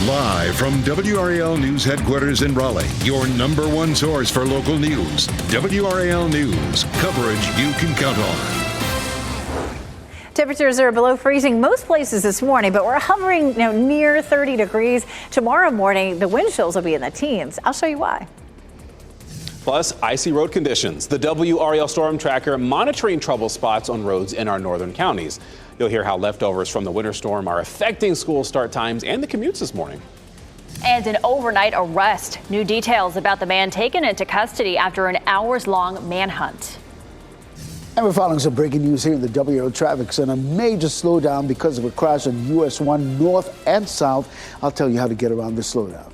Live from WRAL News Headquarters in Raleigh, your number one source for local news. WRAL News, coverage you can count on. Temperatures are below freezing most places this morning, but we're hovering near 30 degrees. Tomorrow morning, the wind chills will be in the teens. I'll show you why. Plus, icy road conditions. The WRAL Storm Tracker monitoring trouble spots on roads in our northern counties. You'll hear how leftovers from the winter storm are affecting school start times and the commutes this morning. And an overnight arrest. New details about the man taken into custody after an hours-long manhunt. And we're following some breaking news here in the WRAL Traffic Center. Major slowdown because of a crash on US 1 north and south. I'll tell you how to get around this slowdown.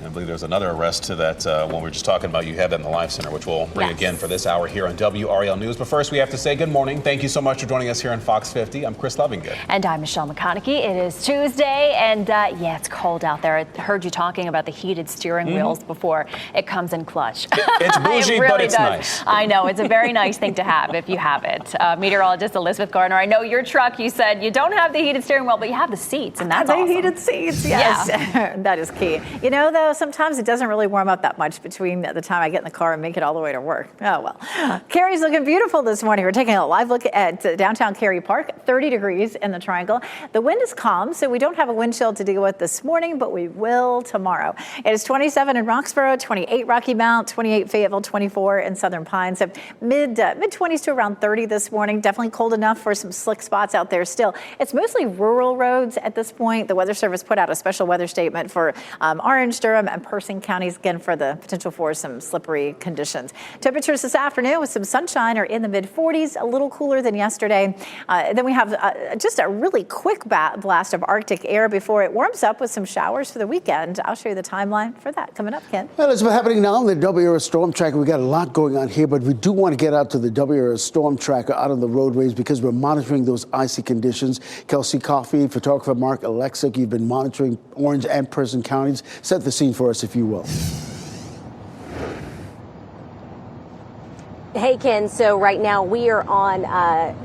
I believe there's another arrest to that one we were just talking about. You have that in the Live Center, which we'll bring again for this hour here on WRAL News. But first, we have to say good morning. Thank you so much for joining us here on Fox 50. I'm Chris Lovingood. And I'm Michelle McConaughey. It is Tuesday, and yeah, it's cold out there. I heard you talking about the heated steering wheels before. It comes in clutch. It's bougie, it really but it's does. nice. I know. It's a very nice thing to have if you have it. Meteorologist Elizabeth Gardner, I know your truck, you said you don't have the heated steering wheel, but you have the seats, and that's awesome. The heated seats, yes. Yeah. That is key. You know, though, sometimes it doesn't really warm up that much between the time I get in the car and make it all the way to work. Oh, well. Cary's looking beautiful this morning. We're taking a live look at downtown Cary Park, 30 degrees in the triangle. The wind is calm, so we don't have a wind chill to deal with this morning, but we will tomorrow. It is 27 in Roxborough, 28 Rocky Mount, 28 Fayetteville, 24 in Southern Pines. So mid-20s to around 30 this morning. Definitely cold enough for some slick spots out there still. It's mostly rural roads at this point. The Weather Service put out a special weather statement for Orange, Durham, and Person counties, again, for the potential for some slippery conditions. Temperatures this afternoon with some sunshine are in the mid-40s, a little cooler than yesterday. Then we have just a really quick blast of Arctic air before it warms up with some showers for the weekend. I'll show you the timeline for that coming up, Ken. Well, it's happening now on the WRAL Storm Tracker. We got a lot going on here, but we do want to get out to the WRAL Storm Tracker out on the roadways because we're monitoring those icy conditions. Kelsey Coffey, photographer Mark Alexic, you've been monitoring Orange and Person counties. Set the scene for us, if you will. Hey, Ken. So right now we are on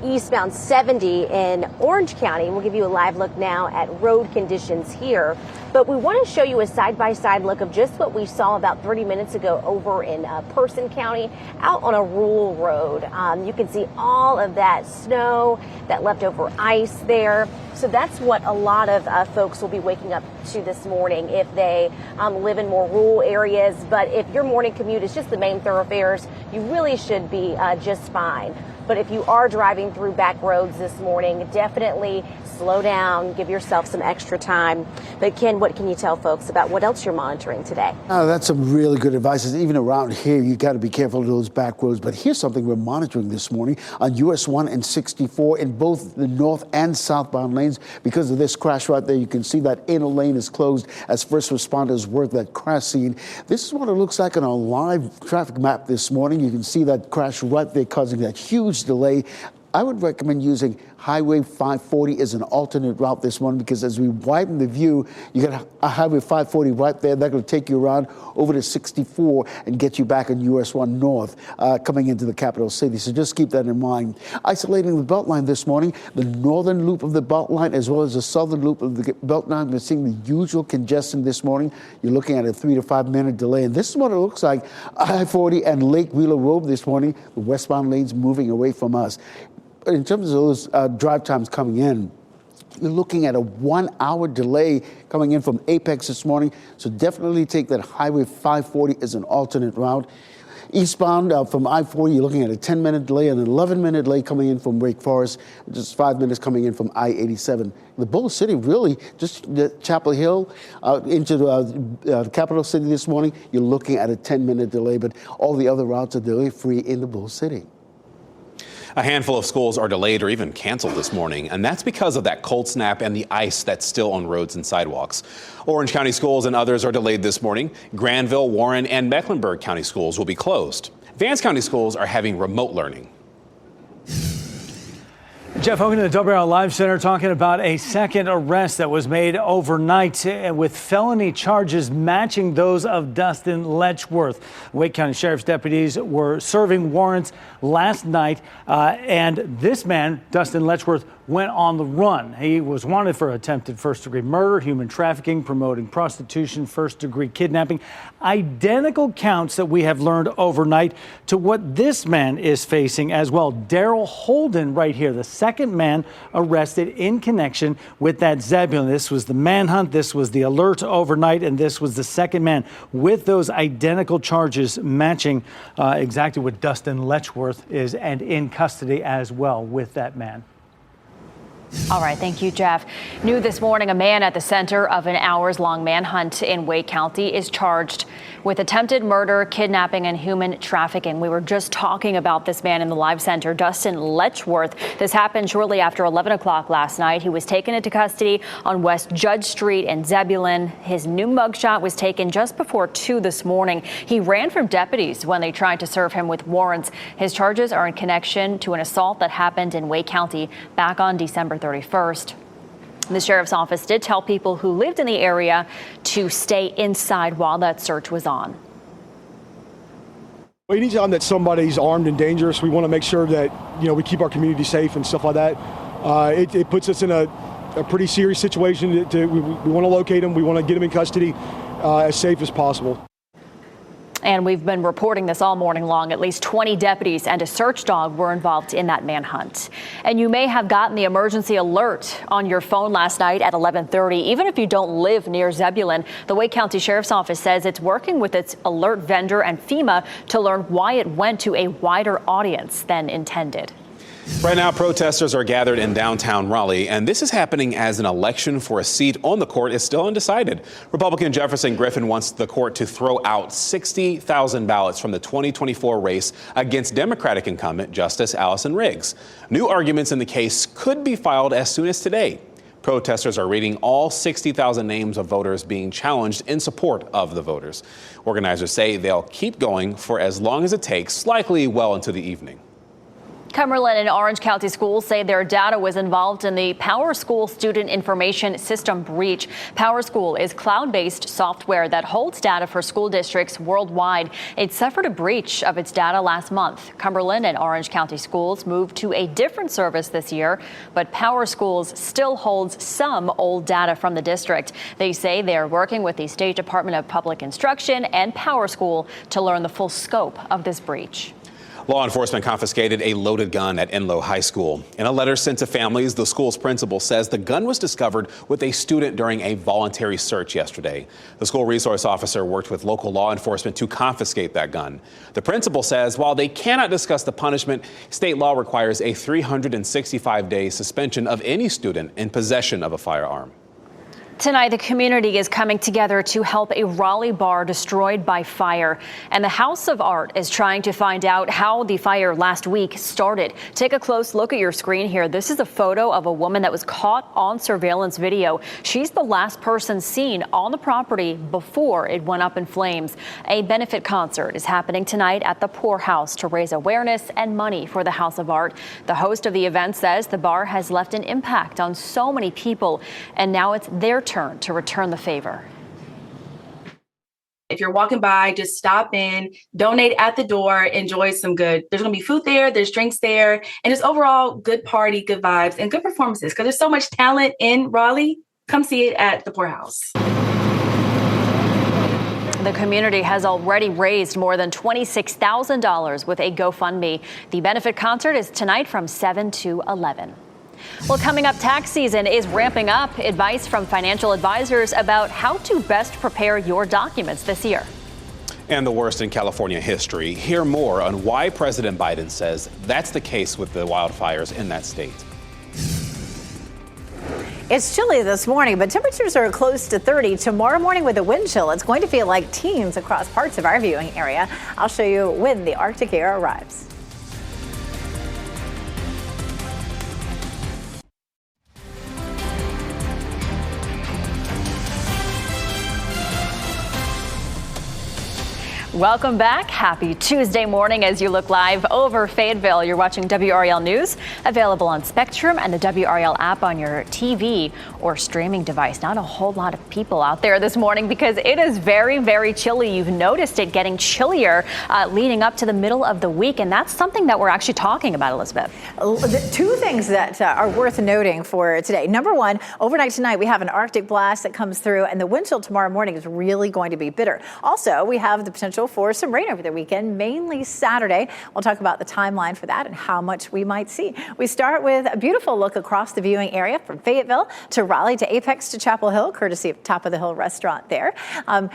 eastbound 70 in Orange County. We'll give you a live look now at road conditions here. But we want to show you a side-by-side look of just what we saw about 30 minutes ago over in Person County out on a rural road. You can see all of that snow, that leftover ice there. So that's what a lot of folks will be waking up to this morning if they live in more rural areas. But if your morning commute is just the main thoroughfares, you really should be just fine. But if you are driving through back roads this morning, definitely slow down, give yourself some extra time. But Ken, what can you tell folks about what else you're monitoring today? That's some really good advice. Even around here, you got to be careful of those back roads. But here's something we're monitoring this morning on US 1 and 64 in both the north and southbound lanes. Because of this crash right there, you can see that inner lane is closed as first responders work that crash scene. This is what it looks like on a live traffic map this morning. You can see that crash right there causing that huge delay. I would recommend using Highway 540 as an alternate route this morning because as we widen the view, you got a Highway 540 right there. That's going to take you around over to 64 and get you back on US 1 North coming into the capital city. So just keep that in mind. Isolating the Beltline this morning, the northern loop of the Beltline as well as the southern loop of the Beltline. We're seeing the usual congestion this morning. You're looking at a 3 to 5 minute delay. And this is what it looks like. I-40 and Lake Wheeler Road this morning, the westbound lanes moving away from us. In terms of those drive times coming in, you're looking at a 1 hour delay coming in from Apex this morning. So definitely take that Highway 540 as an alternate route. Eastbound from I-40, you're looking at a 10-minute delay and an 11-minute delay coming in from Wake Forest, just 5 minutes coming in from I-87. The Bull City, really, just Chapel Hill into the capital city this morning, you're looking at a 10-minute delay, but all the other routes are delay-free in the Bull City. A handful of schools are delayed or even canceled this morning, and that's because of that cold snap and the ice that's still on roads and sidewalks. Orange County schools and others are delayed this morning. Granville, Warren, and Mecklenburg County schools will be closed. Vance County schools are having remote learning. Jeff Hogan at the WRAL Live Center talking about a second arrest that was made overnight with felony charges matching those of Dustin Letchworth. Wake County Sheriff's deputies were serving warrants last night, and this man, Dustin Letchworth, went on the run. He was wanted for attempted first-degree murder, human trafficking, promoting prostitution, first-degree kidnapping. Identical counts that we have learned overnight to what this man is facing as well. Daryl Holden right here, the second man arrested in connection with that Zebulon. This was the manhunt, this was the alert overnight, and this was the second man with those identical charges matching exactly what Dustin Letchworth is, and in custody as well with that man. All right, thank you, Jeff. New this morning, a man at the center of an hours-long manhunt in Wake County is charged with attempted murder, kidnapping, and human trafficking. We were just talking about this man in the Live Center, Dustin Letchworth. This happened shortly after 11 o'clock last night. He was taken into custody on West Judge Street in Zebulon. His new mugshot was taken just before 2 this morning. He ran from deputies when they tried to serve him with warrants. His charges are in connection to an assault that happened in Wake County back on December 31st. The sheriff's office did tell people who lived in the area to stay inside while that search was on. Anytime that somebody's armed and dangerous, we want to make sure that, we keep our community safe and stuff like that. It puts us in a pretty serious situation. We want to locate them. We want to get them in custody as safe as possible. And we've been reporting this all morning long. At least 20 deputies and a search dog were involved in that manhunt. And you may have gotten the emergency alert on your phone last night at 11:30. Even if you don't live near Zebulon, the Wake County Sheriff's Office says it's working with its alert vendor and FEMA to learn why it went to a wider audience than intended. Right now, protesters are gathered in downtown Raleigh, and this is happening as an election for a seat on the court is still undecided. Republican Jefferson Griffin wants the court to throw out 60,000 ballots from the 2024 race against Democratic incumbent Justice Allison Riggs. New arguments in the case could be filed as soon as today. Protesters are reading all 60,000 names of voters being challenged in support of the voters. Organizers say they'll keep going for as long as it takes, likely well into the evening. Cumberland and Orange County schools say their data was involved in the Power School student information system breach. Power School is cloud-based software that holds data for school districts worldwide. It suffered a breach of its data last month. Cumberland and Orange County schools moved to a different service this year, but Power Schools still holds some old data from the district. They say they are working with the State Department of Public Instruction and Power School to learn the full scope of this breach. Law enforcement confiscated a loaded gun at Enloe High School. In a letter sent to families, the school's principal says the gun was discovered with a student during a voluntary search yesterday. The school resource officer worked with local law enforcement to confiscate that gun. The principal says while they cannot discuss the punishment, state law requires a 365-day suspension of any student in possession of a firearm. Tonight, the community is coming together to help a Raleigh bar destroyed by fire. And the House of Art is trying to find out how the fire last week started. Take a close look at your screen here. This is a photo of a woman that was caught on surveillance video. She's the last person seen on the property before it went up in flames. A benefit concert is happening tonight at the Poor House to raise awareness and money for the House of Art. The host of the event says the bar has left an impact on so many people, and now it's their turn to return the favor. If you're walking by, just stop in, donate at the door, enjoy some good. There's going to be food there, there's drinks there, and just overall good party, good vibes, and good performances because there's so much talent in Raleigh. Come see it at the Poor House. The community has already raised more than $26,000 with a GoFundMe. The benefit concert is tonight from 7 to 11. Well, coming up, tax season is ramping up. Advice from financial advisors about how to best prepare your documents this year. And the worst in California history. Hear more on why President Biden says that's the case with the wildfires in that state. It's chilly this morning, but temperatures are close to 30. Tomorrow morning with a wind chill, it's going to feel like teens across parts of our viewing area. I'll show you when the Arctic air arrives. Welcome back. Happy Tuesday morning as you look live over Fayetteville. You're watching WRAL News, available on Spectrum and the WRAL app on your TV or streaming device. Not a whole lot of people out there this morning because it is very, very chilly. You've noticed it getting chillier leading up to the middle of the week, and that's something that we're actually talking about, Elizabeth. Two things that are worth noting for today. Number one, overnight tonight we have an Arctic blast that comes through, and the wind chill tomorrow morning is really going to be bitter. Also, we have the potential for some rain over the weekend, mainly Saturday. We'll talk about the timeline for that and how much we might see. We start with a beautiful look across the viewing area from Fayetteville to Raleigh to Apex to Chapel Hill, courtesy of Top of the Hill restaurant there.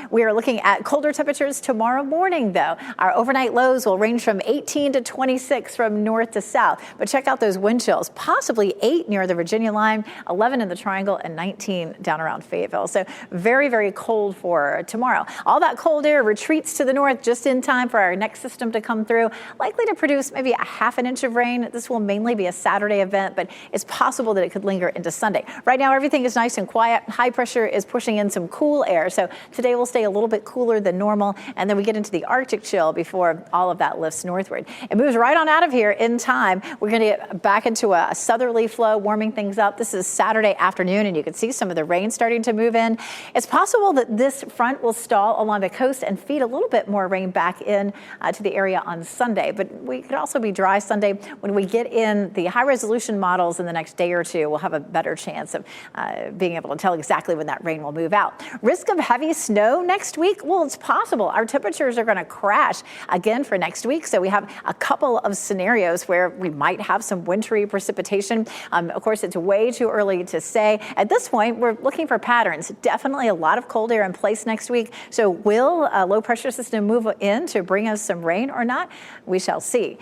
We are looking at colder temperatures tomorrow morning, though. Our overnight lows will range from 18 to 26 from north to south. But check out those wind chills, possibly 8 near the Virginia line, 11 in the Triangle, and 19 down around Fayetteville. So very, very cold for tomorrow. All that cold air retreats to the north just in time for our next system to come through, likely to produce maybe a half an inch of rain. This will mainly be a Saturday event, but it's possible that it could linger into Sunday. Right now, everything is nice and quiet. High pressure is pushing in some cool air. So today will stay a little bit cooler than normal. And then we get into the Arctic chill before all of that lifts northward. It moves right on out of here in time. We're going to get back into a southerly flow, warming things up. This is Saturday afternoon, and you can see some of the rain starting to move in. It's possible that this front will stall along the coast and feed a little bit more rain back in to the area on Sunday. But we could also be dry Sunday. When we get in the high resolution models in the next day or two, we'll have a better chance of being able to tell exactly when that rain will move out. Risk of heavy snow next week? Well, it's possible. Our temperatures are going to crash again for next week. So we have a couple of scenarios where we might have some wintry precipitation. Of course, it's way too early to say. At this point, we're looking for patterns. Definitely a lot of cold air in place next week. So will a low pressure system move in to bring us some rain or not? We shall see.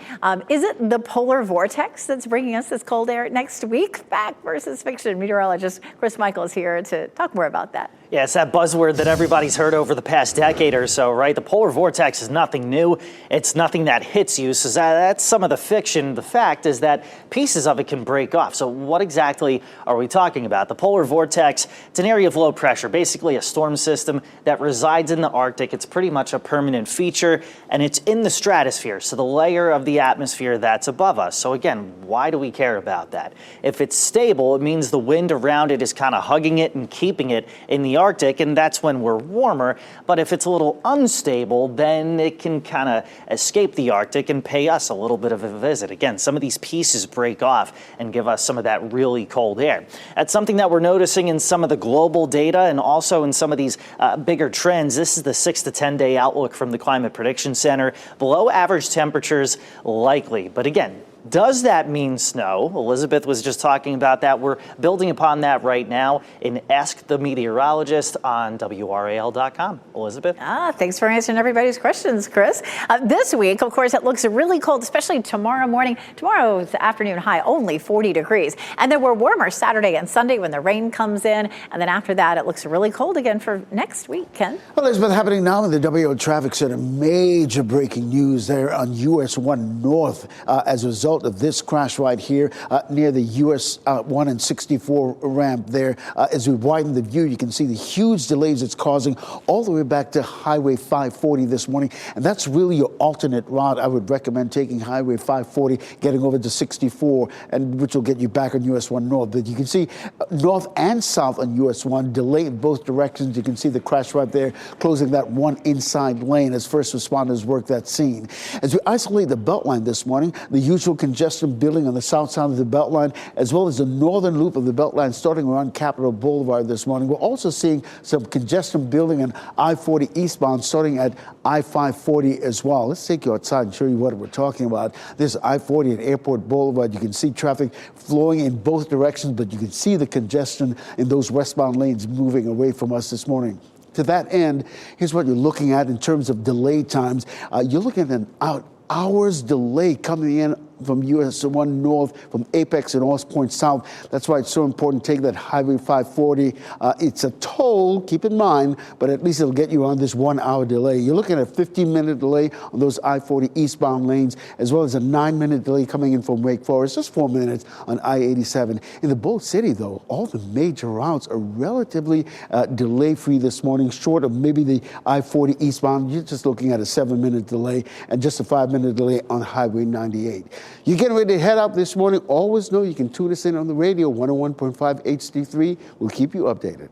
Is it the polar vortex that's bringing us this cold air next week? Fact versus fiction. Meteorologist Chris Michael is here to talk more about that. Yeah, it's that buzzword that everybody's heard over the past decade or so, right? The polar vortex is nothing new. It's nothing that hits you. So that's some of the fiction. The fact is that pieces of it can break off. So what exactly are we talking about? The polar vortex, it's an area of low pressure, basically a storm system that resides in the Arctic. It's pretty much a permanent feature, and it's in the stratosphere, so the layer of the atmosphere that's above us. So again, why do we care about that? If it's stable, it means the wind around it is kind of hugging it and keeping it in the Arctic, and that's when we're warmer. But if it's a little unstable, then it can kind of escape the Arctic and pay us a little bit of a visit. Again, some of these pieces break off and give us some of that really cold air. That's something that we're noticing in some of the global data and also in some of these bigger trends. This is the 6 to 10 day outlook from the Climate Prediction Center. Below average temperatures likely. But again, does that mean snow? Elizabeth was just talking about that. We're building upon that right now in Ask the Meteorologist on WRAL.com. Elizabeth? Thanks for answering everybody's questions, Chris. This week, of course, it looks really cold, especially tomorrow morning. Tomorrow's afternoon high, only 40 degrees. And then we're warmer Saturday and Sunday when the rain comes in. And then after that, it looks really cold again for next week, Ken. Well, Elizabeth, happening now in the WRAL Traffic Center. Major breaking news there on US 1 North as a result of this crash right here near the US 1 and 64 ramp there. As we widen the view, you can see the huge delays it's causing all the way back to Highway 540 this morning. And that's really your alternate route. I would recommend taking Highway 540, getting over to 64, and which will get you back on US 1 North. But you can see north and south on US 1 delay in both directions. You can see the crash right there, closing that one inside lane as first responders work that scene. As we isolate the Beltline this morning, the usual congestion building on the south side of the Beltline, as well as the northern loop of the Beltline starting around Capitol Boulevard this morning. We're also seeing some congestion building on I-40 eastbound starting at I-540 as well. Let's take you outside and show you what we're talking about. This I-40 at Airport Boulevard. You can see traffic flowing in both directions, but you can see the congestion in those westbound lanes moving away from us this morning. To that end, here's what you're looking at in terms of delay times. You're looking at an hour's delay coming in from US 1 north, from Apex and Horse Point south. That's why it's so important to take that Highway 540. It's a toll, keep in mind, but at least it'll get you on this 1 hour delay. You're looking at a 15-minute delay on those I-40 eastbound lanes, as well as a 9-minute delay coming in from Wake Forest, just 4 minutes on I-87. In the Bolt City, though, all the major routes are relatively delay-free this morning, short of maybe the I-40 eastbound. You're just looking at a 7-minute delay and just a 5-minute delay on Highway 98. You're getting ready to head out this morning. Always know you can tune us in on the radio, 101.5 HD3. We'll keep you updated.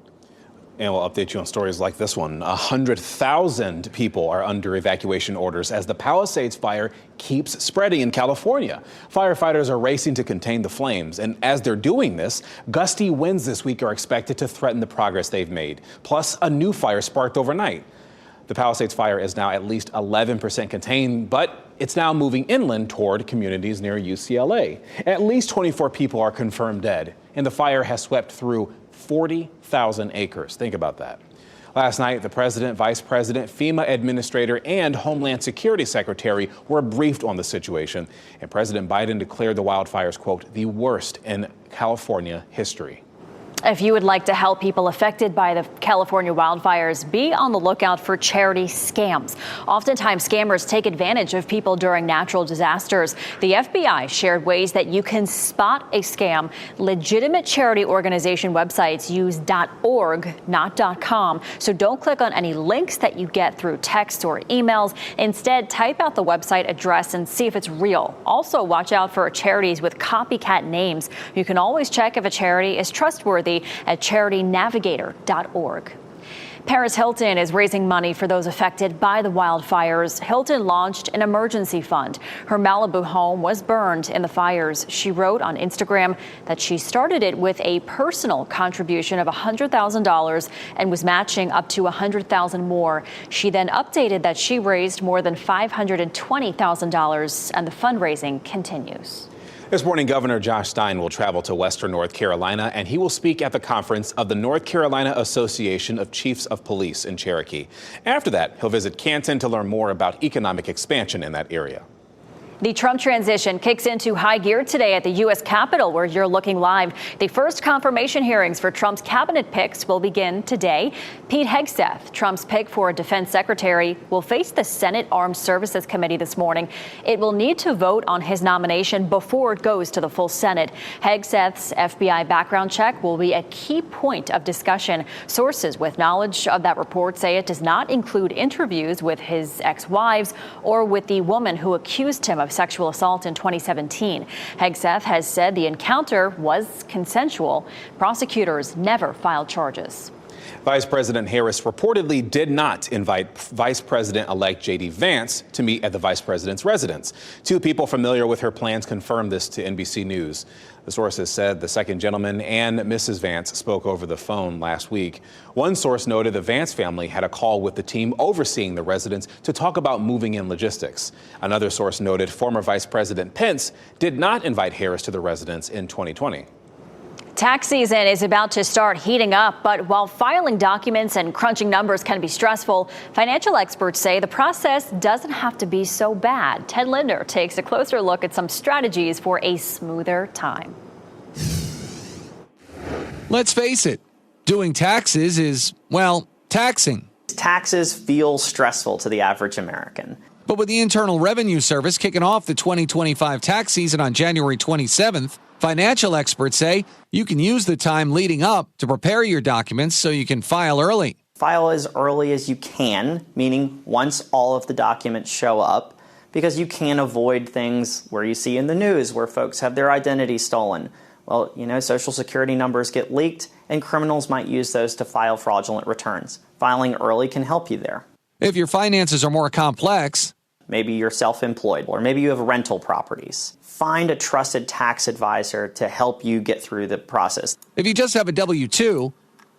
And we'll update you on stories like this one. 100,000 people are under evacuation orders as the Palisades fire keeps spreading in California. Firefighters are racing to contain the flames. And as they're doing this, gusty winds this week are expected to threaten the progress they've made. Plus, a new fire sparked overnight. The Palisades fire is now at least 11% contained, but it's now moving inland toward communities near UCLA. At least 24 people are confirmed dead, and the fire has swept through 40,000 acres. Think about that. Last night, the president, vice president, FEMA administrator, and Homeland Security secretary were briefed on the situation, and President Biden declared the wildfires, quote, the worst in California history. If you would like to help people affected by the California wildfires, be on the lookout for charity scams. Oftentimes, scammers take advantage of people during natural disasters. The FBI shared ways that you can spot a scam. Legitimate charity organization websites use .org, not .com. So don't click on any links that you get through text or emails. Instead, type out the website address and see if it's real. Also, watch out for charities with copycat names. You can always check if a charity is trustworthy at charitynavigator.org. Paris Hilton is raising money for those affected by the wildfires. Hilton launched an emergency fund. Her Malibu home was burned in the fires. She wrote on Instagram that she started it with a personal contribution of $100,000 and was matching up to $100,000 more. She then updated that she raised more than $520,000, and the fundraising continues. This morning, Governor Josh Stein will travel to Western North Carolina, and he will speak at the conference of the North Carolina Association of Chiefs of Police in Cherokee. After that, he'll visit Canton to learn more about economic expansion in that area. The Trump transition kicks into high gear today at the U.S. Capitol, where you're looking live. The first confirmation hearings for Trump's cabinet picks will begin today. Pete Hegseth, Trump's pick for a defense secretary, will face the Senate Armed Services Committee this morning. It will need to vote on his nomination before it goes to the full Senate. Hegseth's FBI background check will be a key point of discussion. Sources with knowledge of that report say it does not include interviews with his ex-wives or with the woman who accused him of sexual assault in 2017. Hegseth has said the encounter was consensual. Prosecutors never filed charges. Vice President Harris reportedly did not invite Vice President-elect J.D. Vance to meet at the vice president's residence. Two people familiar with her plans confirmed this to NBC News. The sources said the second gentleman and Mrs. Vance spoke over the phone last week. One source noted the Vance family had a call with the team overseeing the residence to talk about moving in logistics. Another source noted former Vice President Pence did not invite Harris to the residence in 2020. Tax season is about to start heating up, but while filing documents and crunching numbers can be stressful, financial experts say the process doesn't have to be so bad. Ted Linder takes a closer look at some strategies for a smoother time. Let's face it, doing taxes is, well, taxing. Taxes feel stressful to the average American. But with the Internal Revenue Service kicking off the 2025 tax season on January 27th, financial experts say you can use the time leading up to prepare your documents so you can file early. File as early as you can, meaning once all of the documents show up, because you can avoid things where you see in the news where folks have their identity stolen. Well, Social Security numbers get leaked and criminals might use those to file fraudulent returns. Filing early can help you there. If your finances are more complex, maybe you're self-employed, or maybe you have rental properties. Find a trusted tax advisor to help you get through the process. If you just have a W-2,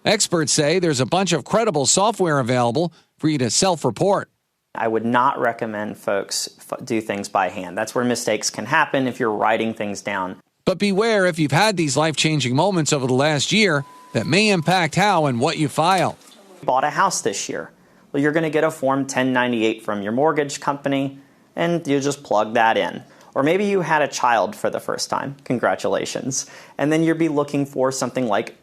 experts say there's a bunch of credible software available for you to self-report. I would not recommend folks do things by hand. That's where mistakes can happen if you're writing things down. But beware if you've had these life-changing moments over the last year that may impact how and what you file. You bought a house this year. Well, you're going to get a Form 1098 from your mortgage company, and you just plug that in. Or maybe you had a child for the first time. Congratulations. And then you'd be looking for something like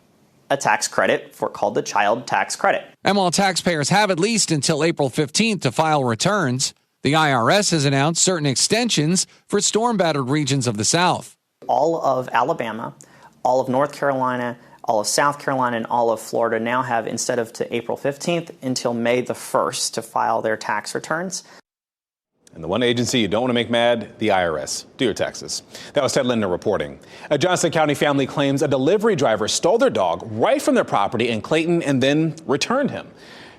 a tax credit called the child tax credit. And while taxpayers have at least until April 15th to file returns, the IRS has announced certain extensions for storm-battered regions of the South. All of Alabama, all of North Carolina, all of South Carolina, and all of Florida now have, instead of to April 15th, until May the 1st to file their tax returns. And the one agency you don't want to make mad, the IRS. Do your taxes. That was Ted Linder reporting. A Johnson County family claims a delivery driver stole their dog right from their property in Clayton and then returned him.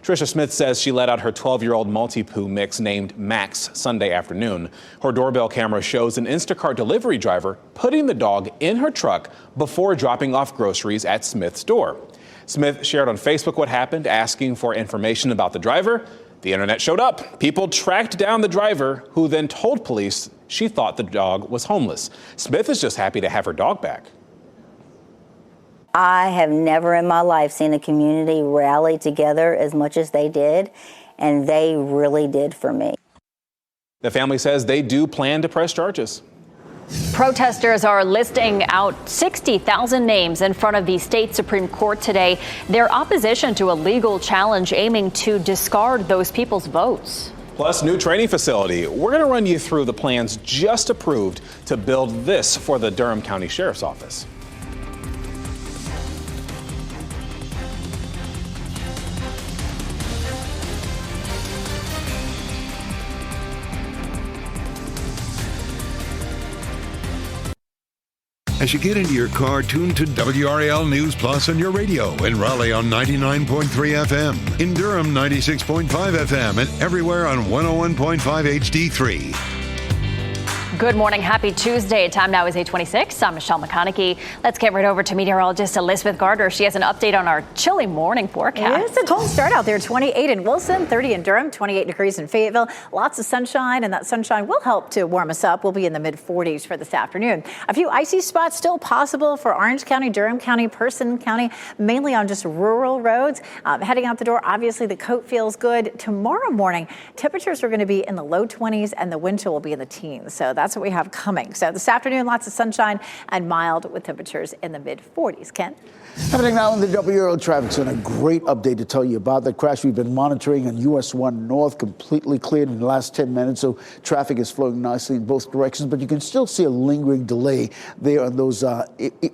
Tricia Smith says she let out her 12-year-old Maltipoo mix named Max Sunday afternoon. Her doorbell camera shows an Instacart delivery driver putting the dog in her truck before dropping off groceries at Smith's door. Smith shared on Facebook what happened, asking for information about the driver. The internet showed up. People tracked down the driver, who then told police she thought the dog was homeless. Smith is just happy to have her dog back. I have never in my life seen a community rally together as much as they did, and they really did for me. The family says they do plan to press charges. Protesters are listing out 60,000 names in front of the state Supreme Court today. Their opposition to a legal challenge aiming to discard those people's votes. Plus, new training facility. We're going to run you through the plans just approved to build this for the Durham County Sheriff's Office. As you get into your car, tune to WRAL News Plus on your radio. In Raleigh on 99.3 FM. In Durham, 96.5 FM. And everywhere on 101.5 HD3. Good morning. Happy Tuesday. Time now is 8:26. I'm Michelle McConaughey. Let's get right over to meteorologist Elizabeth Gardner. She has an update on our chilly morning forecast. It's a cold start out there. 28 in Wilson, 30 in Durham, 28 degrees in Fayetteville. Lots of sunshine, and that sunshine will help to warm us up. We'll be in the mid-40s for this afternoon. A few icy spots still possible for Orange County, Durham County, Person County, mainly on just rural roads. Heading out the door, obviously the coat feels good. Tomorrow morning, temperatures are going to be in the low 20s, and the wind chill will be in the teens. So that's what we have coming. So this afternoon, lots of sunshine and mild with temperatures in the mid-40s. Ken? Happening now in the WRAL Traffic Center. Great update to tell you about that crash we've been monitoring on US 1 North, completely cleared in the last 10 minutes. So traffic is flowing nicely in both directions, but you can still see a lingering delay there on those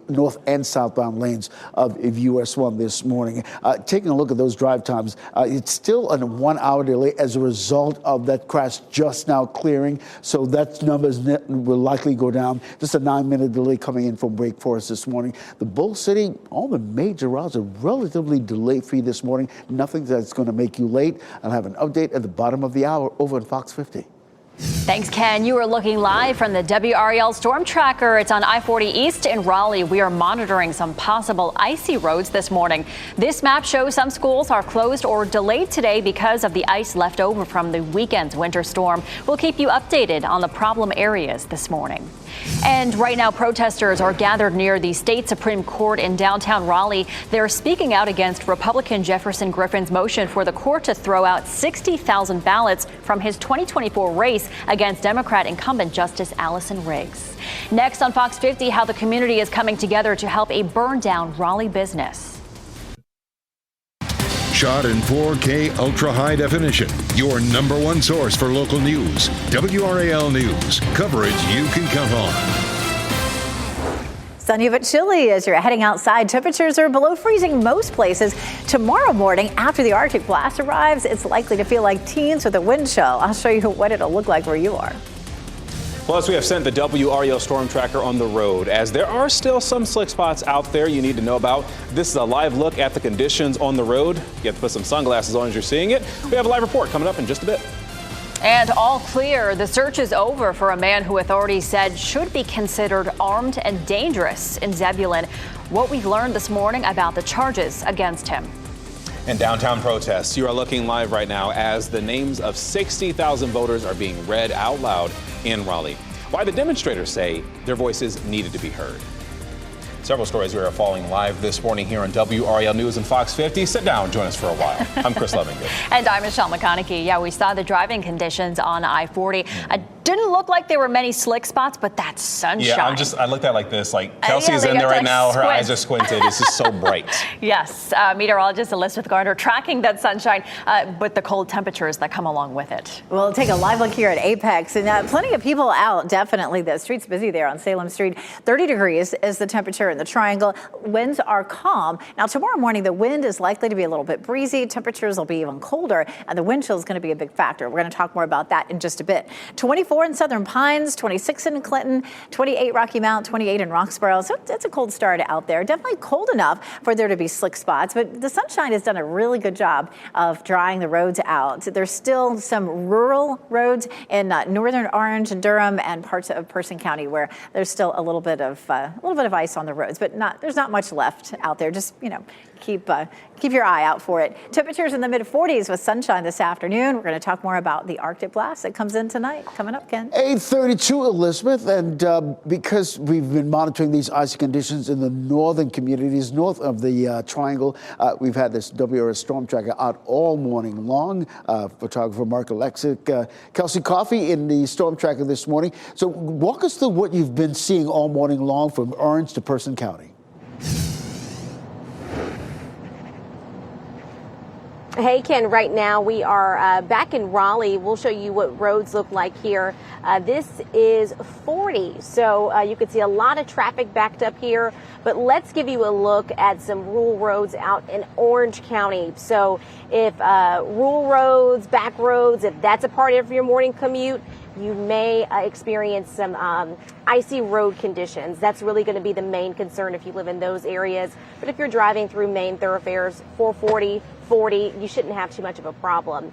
north and southbound lanes of US 1 this morning. Taking a look at those drive times, it's still a 1 hour delay as a result of that crash just now clearing. So that numbers will likely go down. Just a 9-minute delay coming in from Wake Forest this morning. The Bull City, all the major routes are relatively delay-free this morning. Nothing that's going to make you late. I'll have an update at the bottom of the hour over on Fox 50. Thanks, Ken. You are looking live from the WRAL Storm Tracker. It's on I-40 East in Raleigh. We are monitoring some possible icy roads this morning. This map shows some schools are closed or delayed today because of the ice left over from the weekend's winter storm. We'll keep you updated on the problem areas this morning. And right now, protesters are gathered near the state Supreme Court in downtown Raleigh. They're speaking out against Republican Jefferson Griffin's motion for the court to throw out 60,000 ballots from his 2024 race against Democrat incumbent Justice Allison Riggs. Next on Fox 50, how the community is coming together to help a burned-down Raleigh business. Shot in 4K ultra high definition. Your number one source for local news. WRAL News. Coverage you can count on. Sunny but chilly as you're heading outside. Temperatures are below freezing most places. Tomorrow morning, after the Arctic blast arrives, it's likely to feel like teens with a wind chill. I'll show you what it'll look like where you are. Plus, we have sent the WRAL Storm Tracker on the road, as there are still some slick spots out there you need to know about. This is a live look at the conditions on the road. You have to put some sunglasses on as you're seeing it. We have a live report coming up in just a bit. And all clear. The search is over for a man who authorities said should be considered armed and dangerous in Zebulon. What we've learned this morning about the charges against him. And downtown protests. You are looking live right now as the names of 60,000 voters are being read out loud in Raleigh. Why the demonstrators say their voices needed to be heard. Several stories we are following live this morning here on WRAL News and Fox 50. Sit down, join us for a while. I'm Chris Levingood. And I'm Michelle McConaughey. Yeah, we saw the driving conditions on I-40. A Didn't look like there were many slick spots, but that's sunshine. Yeah, I looked at it like this. Like Kelsey's yeah, in there right now. Her squint. eyes are squinted. It's just so bright. Yes, meteorologist Elizabeth Gardner tracking that sunshine, but the cold temperatures that come along with it. We'll take a live look here at Apex, and plenty of people out. Definitely, the street's busy there on Salem Street. 30 degrees is the temperature in the Triangle. Winds are calm. Now, tomorrow morning, the wind is likely to be a little bit breezy. Temperatures will be even colder, and the wind chill is going to be a big factor. We're going to talk more about that in just a bit. 24 in Southern Pines, 26 in Clinton, 28 Rocky Mount, 28 in Roxborough. So it's a cold start out there. Definitely cold enough for there to be slick spots, but the sunshine has done a really good job of drying the roads out. There's still some rural roads in northern Orange and Durham and parts of Person County where there's still a little bit of ice on the roads, but there's not much left out there. Just keep your eye out for it. Temperatures in the mid-40s with sunshine this afternoon. We're going to talk more about the Arctic blast that comes in tonight. Coming up, Ken. 8:32, Elizabeth, and because we've been monitoring these icy conditions in the northern communities north of the Triangle, we've had this WRAL storm tracker out all morning long. Photographer Mark Alexic, Kelsey Coffey in the storm tracker this morning. So walk us through what you've been seeing all morning long from Orange to Person County. Hey, Ken, right now we are back in Raleigh. We'll show you what roads look like here. This is 40, so you can see a lot of traffic backed up here. But let's give you a look at some rural roads out in Orange County. So if rural roads, back roads, if that's a part of your morning commute, you may experience some icy road conditions. That's really going to be the main concern if you live in those areas. But if you're driving through main thoroughfares, 440, 40, you shouldn't have too much of a problem.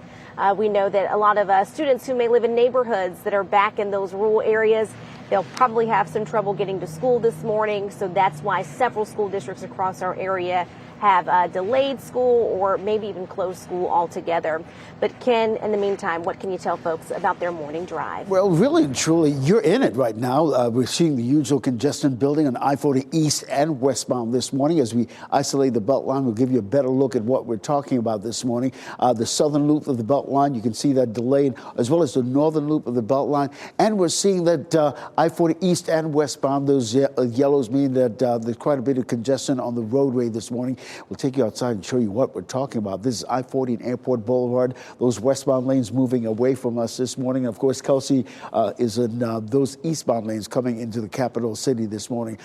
We know that a lot of students who may live in neighborhoods that are back in those rural areas, they'll probably have some trouble getting to school this morning. So that's why several school districts across our area have delayed school or maybe even closed school altogether. But Ken, in the meantime, what can you tell folks about their morning drive? Well, really and truly, you're in it right now. We're seeing the usual congestion building on I-40 east and westbound this morning. As we isolate the Beltline, we'll give you a better look at what we're talking about this morning. The southern loop of the Beltline, you can see that delayed, as well as the northern loop of the Beltline. And we're seeing that I-40 east and westbound, those yellows mean that there's quite a bit of congestion on the roadway this morning. We'll take you outside and show you what we're talking about. This is I-40 and Airport Boulevard. Those westbound lanes moving away from us this morning. And of course, Kelsey is in those eastbound lanes coming into the capital city this morning.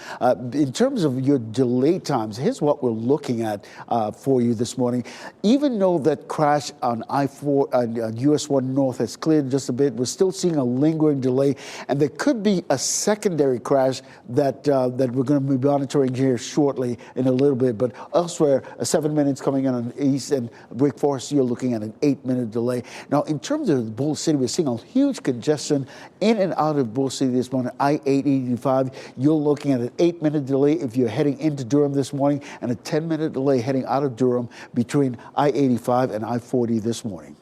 In terms of your delay times, here's what we're looking at for you this morning. Even though that crash on I-4 on US 1 North has cleared just a bit, we're still seeing a lingering delay. And there could be a secondary crash that we're going to be monitoring here shortly in a little bit. But elsewhere, 7 minutes coming in on the east, and Wake Forest, you're looking at an 8-minute delay. Now, in terms of Bull City, we're seeing a huge congestion in and out of Bull City this morning. I-885, you're looking at an 8-minute delay if you're heading into Durham this morning, and a 10-minute delay heading out of Durham between I-85 and I-40 this morning.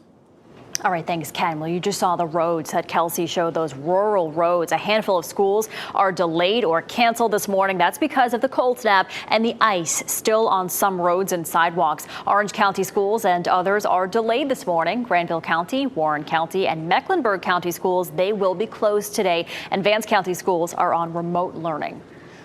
All right, thanks, Ken. Well, you just saw the roads that Kelsey showed, those rural roads. A handful of schools are delayed or canceled this morning. That's because of the cold snap and the ice still on some roads and sidewalks. Orange County schools and others are delayed this morning. Granville County, Warren County, and Mecklenburg County schools, they will be closed today. And Vance County schools are on remote learning.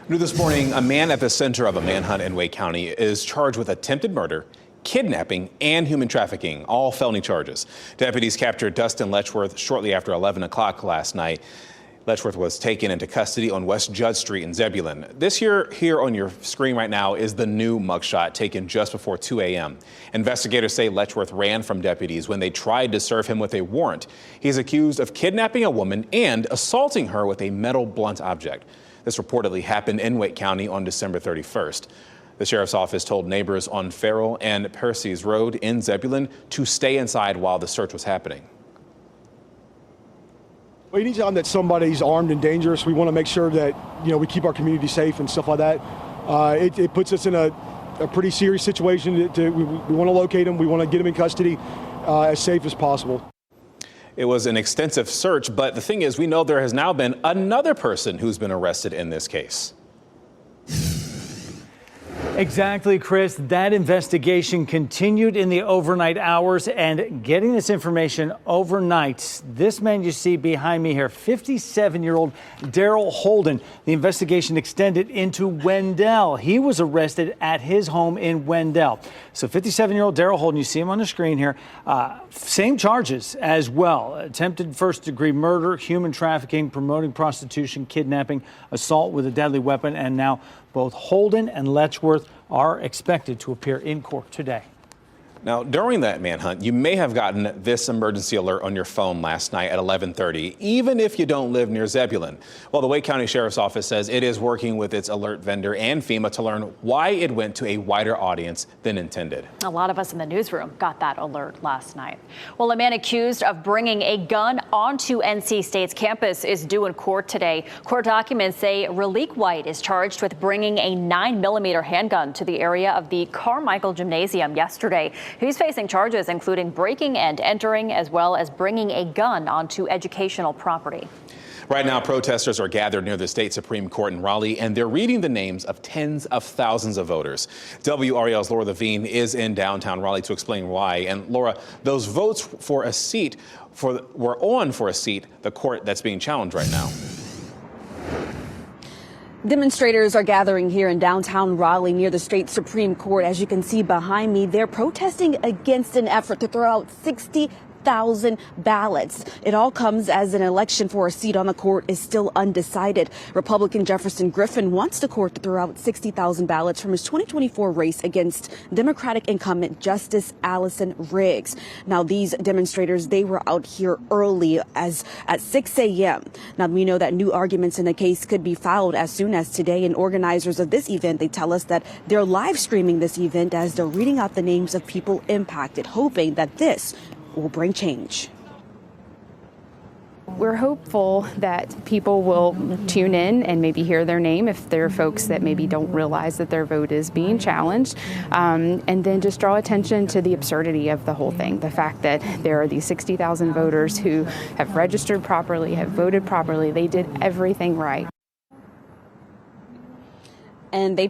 New this morning, a man at the center of a manhunt in Wake County is charged with attempted murder, kidnapping, and human trafficking, all felony charges. Deputies captured Dustin Letchworth shortly after 11 o'clock last night. Letchworth was taken into custody on West Judd Street in Zebulon. This here on your screen right now is the new mugshot taken just before 2 a.m. Investigators say Letchworth ran from deputies when they tried to serve him with a warrant. He's accused of kidnapping a woman and assaulting her with a metal blunt object. This reportedly happened in Wake County on December 31st. The sheriff's office told neighbors on Farrell and Percy's Road in Zebulon to stay inside while the search was happening. Well, anytime that somebody's armed and dangerous, we want to make sure that, we keep our community safe and stuff like that. It puts us in a pretty serious situation. We want to locate them. We want to get them in custody as safe as possible. It was an extensive search, but the thing is, we know there has now been another person who's been arrested in this case. Exactly, Chris. That investigation continued in the overnight hours, and getting this information overnight, this man you see behind me here, 57-year-old Daryl Holden. The investigation extended into Wendell. He was arrested at his home in Wendell. So 57-year-old Daryl Holden, you see him on the screen here, same charges as well. Attempted first-degree murder, human trafficking, promoting prostitution, kidnapping, assault with a deadly weapon, and now both Holden and Letchworth are expected to appear in court today. Now, during that manhunt, you may have gotten this emergency alert on your phone last night at 11:30, even if you don't live near Zebulon. Well, the Wake County Sheriff's Office says it is working with its alert vendor and FEMA to learn why it went to a wider audience than intended. A lot of us in the newsroom got that alert last night. Well, a man accused of bringing a gun onto NC State's campus is due in court today. Court documents say Raleek White is charged with bringing a 9mm handgun to the area of the Carmichael Gymnasium yesterday. He's facing charges including breaking and entering, as well as bringing a gun onto educational property. Right now, protesters are gathered near the state Supreme Court in Raleigh, and they're reading the names of tens of thousands of voters. WRAL's Laura Levine is in downtown Raleigh to explain why. And Laura, those votes for a seat were on for a seat, the court that's being challenged right now. Demonstrators are gathering here in downtown Raleigh near the state Supreme Court. As you can see behind me, they're protesting against an effort to throw out 60,000 ballots. It all comes as an election for a seat on the court is still undecided. Republican Jefferson Griffin wants the court to throw out 60,000 ballots from his 2024 race against Democratic incumbent Justice Allison Riggs. Now, these demonstrators, they were out here early at 6 a.m. Now, we know that new arguments in the case could be filed as soon as today, and organizers of this event, they tell us that they're live streaming this event as they're reading out the names of people impacted, hoping that this will bring change. We're hopeful that people will tune in and maybe hear their name if there are folks that maybe don't realize that their vote is being challenged, and then just draw attention to the absurdity of the whole thing. The fact that there are these 60,000 voters who have registered properly, have voted properly, they did everything right. And they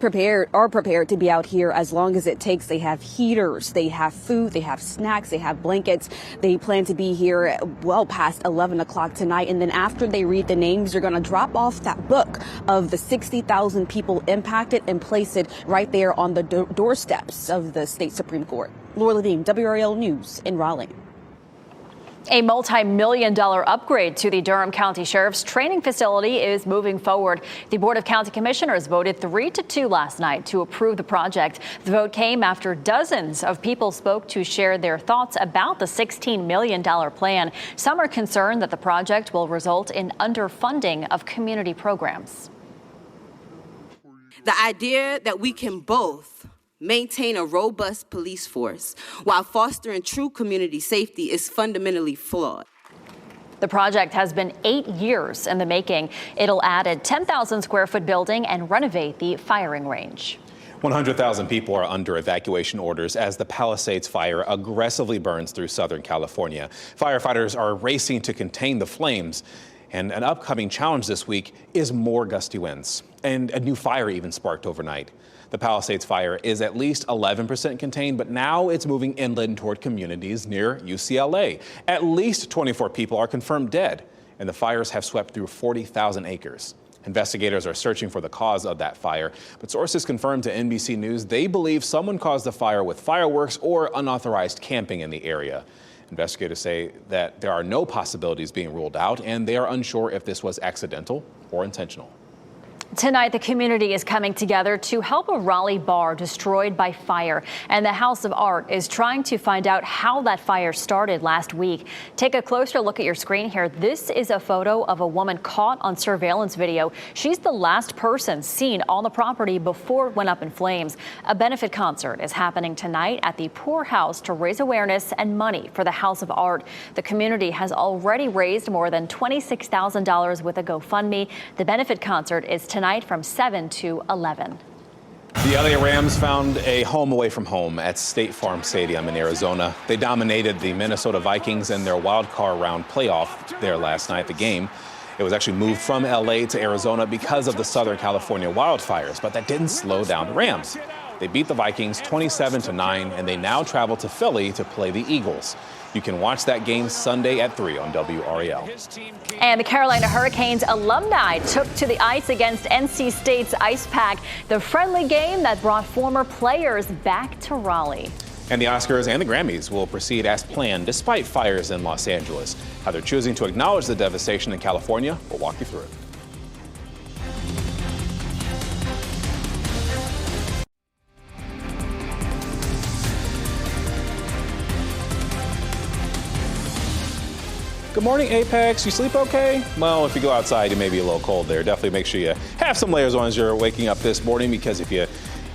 are prepared to be out here as long as it takes. They have heaters, they have food, they have snacks, they have blankets. They plan to be here well past 11 o'clock tonight. And then after they read the names, they're going to drop off that book of the 60,000 people impacted and place it right there on the doorsteps of the state Supreme Court. Laura Levine, WRAL News in Raleigh. A multi-million-dollar upgrade to the Durham County Sheriff's training facility is moving forward. The Board of County Commissioners voted 3-2 last night to approve the project. The vote came after dozens of people spoke to share their thoughts about the $16 million plan. Some are concerned that the project will result in underfunding of community programs. The idea that we can both maintain a robust police force while fostering true community safety is fundamentally flawed. The project has been 8 years in the making. It'll add a 10,000 square foot building and renovate the firing range. 100,000 people are under evacuation orders as the Palisades fire aggressively burns through Southern California. Firefighters are racing to contain the flames. And an upcoming challenge this week is more gusty winds. And a new fire even sparked overnight. The Palisades fire is at least 11% contained, but now it's moving inland toward communities near UCLA. At least 24 people are confirmed dead, and the fires have swept through 40,000 acres. Investigators are searching for the cause of that fire, but sources confirmed to NBC News they believe someone caused the fire with fireworks or unauthorized camping in the area. Investigators say that there are no possibilities being ruled out, and they are unsure if this was accidental or intentional. Tonight, the community is coming together to help a Raleigh bar destroyed by fire. And the House of Art is trying to find out how that fire started last week. Take a closer look at your screen here. This is a photo of a woman caught on surveillance video. She's the last person seen on the property before it went up in flames. A benefit concert is happening tonight at the Poor House to raise awareness and money for the House of Art. The community has already raised more than $26,000 with a GoFundMe. The benefit concert is tonight from 7 to 11. The LA Rams found a home away from home at State Farm Stadium in Arizona. They dominated the Minnesota Vikings in their wild card round playoff there last night. The game, it was actually moved from LA to Arizona because of the Southern California wildfires, but that didn't slow down the Rams. They beat the Vikings 27-9, and they now travel to Philly to play the Eagles. You can watch that game Sunday at 3 on WRAL. And the Carolina Hurricanes alumni took to the ice against NC State's Ice Pack, the friendly game that brought former players back to Raleigh. And the Oscars and the Grammys will proceed as planned despite fires in Los Angeles. How they're choosing to acknowledge the devastation in California, we'll walk you through it. Good morning, Apex. You sleep okay? Well, if you go outside, it may be a little cold there. Definitely make sure you have some layers on as you're waking up this morning, because if you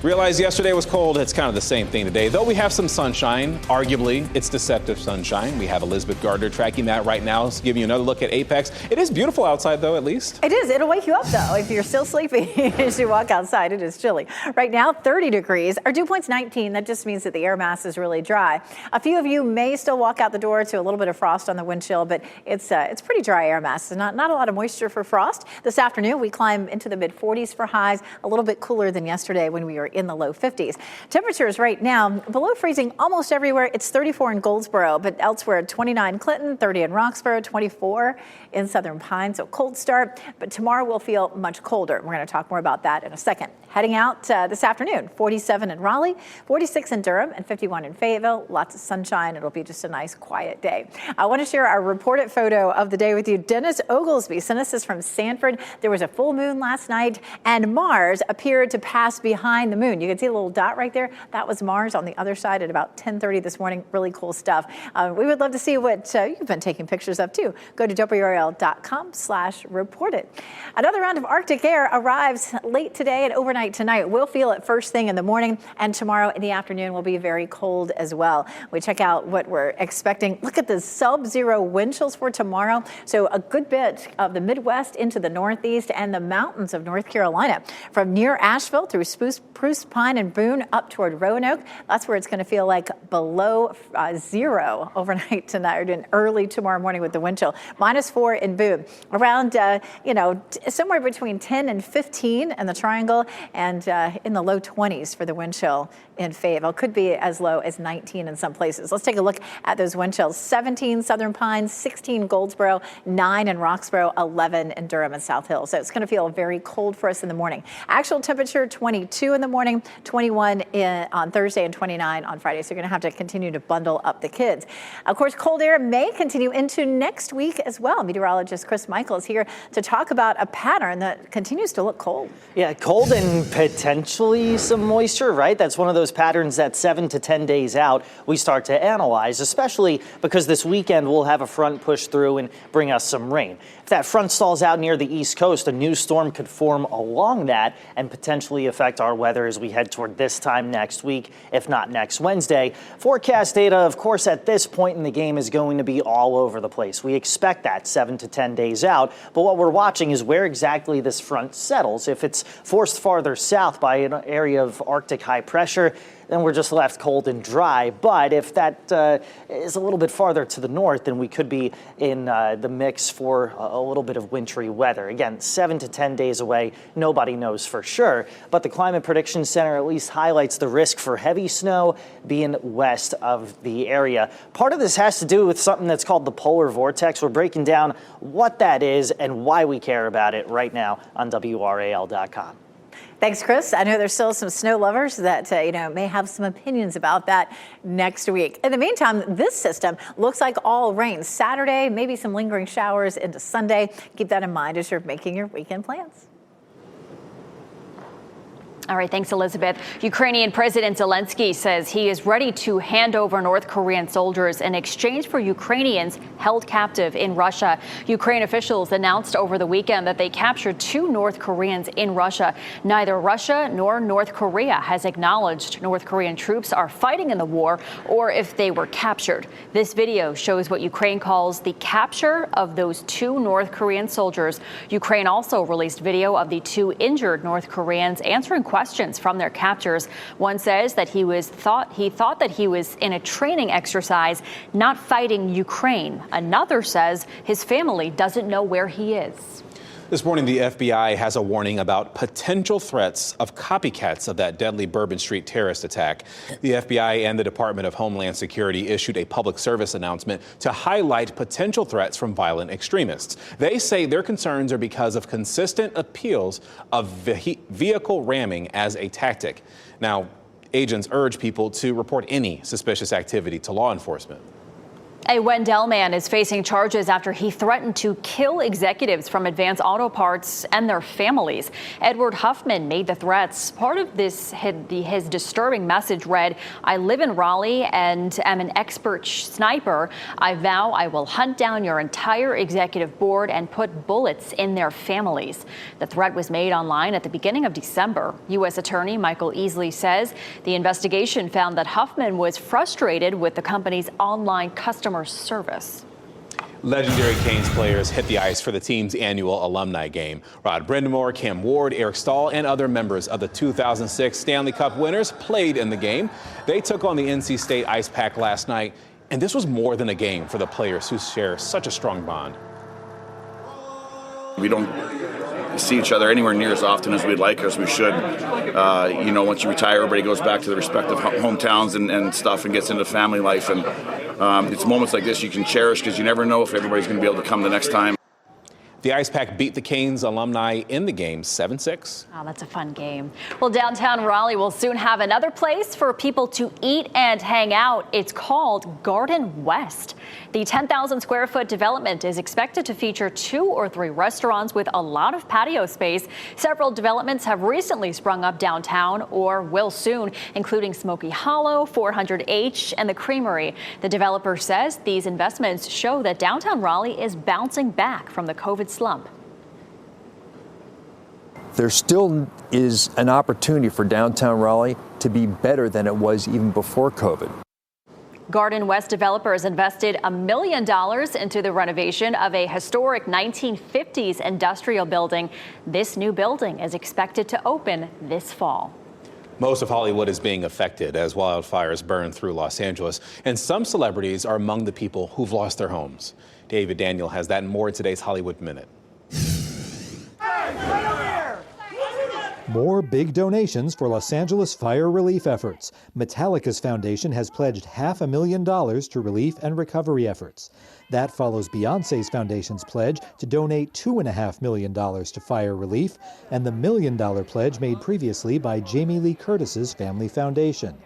realize yesterday was cold, it's kind of the same thing today. Though we have some sunshine, arguably, it's deceptive sunshine. We have Elizabeth Gardner tracking that right now, so giving you another look at Apex. It is beautiful outside, though, at least. It is. It'll wake you up, though, if you're still sleeping as you walk outside. It is chilly. Right now, 30 degrees. Our dew point's 19. That just means that the air mass is really dry. A few of you may still walk out the door to a little bit of frost on the wind chill, but it's pretty dry air mass. Not a lot of moisture for frost. This afternoon, we climb into the mid-40s for highs, a little bit cooler than yesterday when we were in the low 50s. Temperatures right now below freezing almost everywhere. It's 34 in Goldsboro, but elsewhere 29 Clinton, 30 in Roxborough, 24 in Southern Pines. So cold start, but tomorrow will feel much colder. We're going to talk more about that in a second. Heading out this afternoon, 47 in Raleigh, 46 in Durham, and 51 in Fayetteville. Lots of sunshine. It'll be just a nice, quiet day. I want to share our reported photo of the day with you. Dennis Oglesby sent us this from Sanford. There was a full moon last night, and Mars appeared to pass behind the moon. You can see a little dot right there. That was Mars on the other side at about 10:30 this morning. Really cool stuff. We would love to see what you've been taking pictures of, too. Go to WRAL.com/reported. Another round of Arctic air arrives late today and overnight tonight. We'll feel it first thing in the morning, and tomorrow in the afternoon will be very cold as well. We check out what we're expecting. Look at the sub-zero wind chills for tomorrow. So a good bit of the Midwest into the Northeast and the mountains of North Carolina. From near Asheville through Spruce Pine and Boone up toward Roanoke. That's where it's going to feel like below zero overnight tonight and early tomorrow morning with the wind chill. -4 in Boone. Around, somewhere between 10 and 15 in the Triangle, and in the low 20s for the wind chill in Fayetteville. Could be as low as 19 in some places. Let's take a look at those wind chills. 17 Southern Pines, 16 Goldsboro, 9 in Roxborough, 11 in Durham and South Hill. So it's going to feel very cold for us in the morning. Actual temperature 22 in the morning, 21 on Thursday, and 29 on Friday. So you're going to have to continue to bundle up the kids. Of course, cold air may continue into next week as well. Meteorologist Chris Michael is here to talk about a pattern that continues to look cold. Yeah, cold and potentially some moisture, right? That's one of those patterns that 7 to 10 days out we start to analyze, especially because this weekend we'll have a front push through and bring us some rain. If that front stalls out near the East Coast, a new storm could form along that and potentially affect our weather as we head toward this time next week, if not next Wednesday. Forecast data, of course, at this point in the game is going to be all over the place. We expect that 7 to 10 days out, but what we're watching is where exactly this front settles. If it's forced farther south by an area of Arctic high pressure, then we're just left cold and dry. But if that is a little bit farther to the north, then we could be in the mix for a little bit of wintry weather. Again, 7 to 10 days away, nobody knows for sure. But the Climate Prediction Center at least highlights the risk for heavy snow being west of the area. Part of this has to do with something that's called the polar vortex. We're breaking down what that is and why we care about it right now on WRAL.com. Thanks, Chris. I know there's still some snow lovers that, may have some opinions about that next week. In the meantime, this system looks like all rain Saturday, maybe some lingering showers into Sunday. Keep that in mind as you're making your weekend plans. All right, thanks, Elizabeth. Ukrainian President Zelensky says he is ready to hand over North Korean soldiers in exchange for Ukrainians held captive in Russia. Ukraine officials announced over the weekend that they captured 2 North Koreans in Russia. Neither Russia nor North Korea has acknowledged North Korean troops are fighting in the war or if they were captured. This video shows what Ukraine calls the capture of those 2 North Korean soldiers. Ukraine also released video of the 2 injured North Koreans answering questions from their captors. One says that he thought that he was in a training exercise, not fighting Ukraine. Another says his family doesn't know where he is. This morning, the FBI has a warning about potential threats of copycats of that deadly Bourbon Street terrorist attack. The FBI and the Department of Homeland Security issued a public service announcement to highlight potential threats from violent extremists. They say their concerns are because of consistent appeals of vehicle ramming as a tactic. Now, agents urge people to report any suspicious activity to law enforcement. A Wendell man is facing charges after he threatened to kill executives from Advance Auto Parts and their families. Edward Huffman made the threats. Part of this, his disturbing message read, "I live in Raleigh and am an expert sniper. I vow I will hunt down your entire executive board and put bullets in their families." The threat was made online at the beginning of December. U.S. Attorney Michael Easley says the investigation found that Huffman was frustrated with the company's online customer service. Legendary Canes players hit the ice for the team's annual alumni game. Rod Brindamore, Cam Ward, Eric Stahl, and other members of the 2006 Stanley Cup winners played in the game. They took on the NC State Ice Pack last night, and this was more than a game for the players who share such a strong bond. We don't see each other anywhere near as often as we'd like, as we should. Once you retire, everybody goes back to their respective hometowns and stuff and gets into family life. And it's moments like this you can cherish because you never know if everybody's going to be able to come the next time. The Ice Pack beat the Canes alumni in the game 7-6. Oh, that's a fun game. Well, downtown Raleigh will soon have another place for people to eat and hang out. It's called Garden West. The 10,000 square foot development is expected to feature 2 or 3 restaurants with a lot of patio space. Several developments have recently sprung up downtown or will soon, including Smoky Hollow, 400H, and the Creamery. The developer says these investments show that downtown Raleigh is bouncing back from the COVID slump. There still is an opportunity for downtown Raleigh to be better than it was even before COVID. Garden West developers invested $1 million into the renovation of a historic 1950s industrial building. This new building is expected to open this fall. Most of Hollywood is being affected as wildfires burn through Los Angeles, and some celebrities are among the people who've lost their homes. David Daniel has that and more in today's Hollywood Minute. More big donations for Los Angeles fire relief efforts. Metallica's foundation has pledged $500,000 to relief and recovery efforts. That follows Beyoncé's foundation's pledge to donate $2.5 million to fire relief and the $1 million pledge made previously by Jamie Lee Curtis's Family Foundation.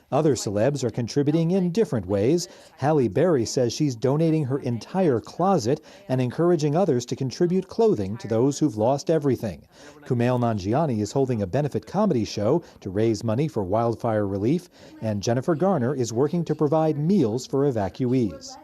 Other celebs are contributing in different ways. Halle Berry says she's donating her entire closet and encouraging others to contribute clothing to those who've lost everything. Kumail Nanjiani is holding a benefit comedy show to raise money for wildfire relief, and Jennifer Garner is working to provide meals for evacuees.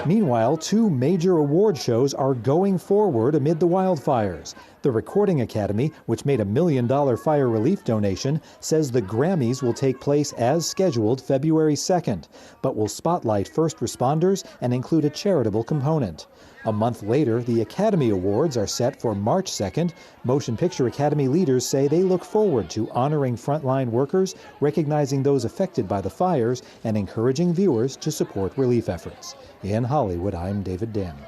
Meanwhile, 2 major award shows are going forward amid the wildfires. The Recording Academy, which made a $1 million fire relief donation, says the Grammys will take place as scheduled February 2nd, but will spotlight first responders and include a charitable component. A month later, the Academy Awards are set for March 2nd. Motion Picture Academy leaders say they look forward to honoring frontline workers, recognizing those affected by the fires, and encouraging viewers to support relief efforts. In Hollywood, I'm David Daniel.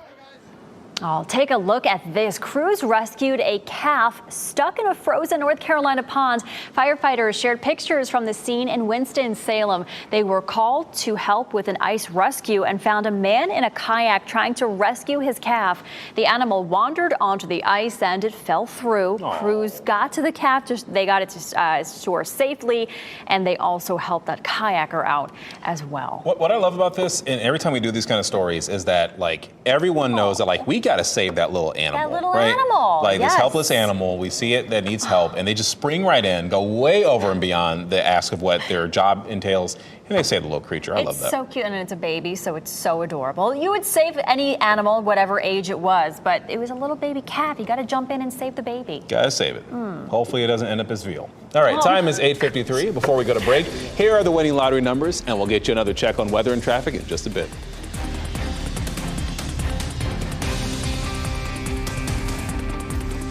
Oh, take a look at this. Crews rescued a calf stuck in a frozen North Carolina pond. Firefighters shared pictures from the scene in Winston-Salem. They were called to help with an ice rescue and found a man in a kayak trying to rescue his calf. The animal wandered onto the ice and it fell through. Aww. Crews got to the calf. They got it to shore safely, and they also helped that kayaker out as well. What I love about this, and every time we do these kind of stories, is that everyone knows that we got to save that little animal. That little animal. This helpless animal, we see it that needs help, and they just spring right in, go way over and beyond the ask of what their job entails, and they save the little creature. I love that. It's so cute, and it's a baby, so it's so adorable. You would save any animal, whatever age it was, but it was a little baby calf. You got to jump in and save the baby. Got to save it. Hopefully it doesn't end up as veal. All right, time is 8:53. Before we go to break, here are the winning lottery numbers, and we'll get you another check on weather and traffic in just a bit.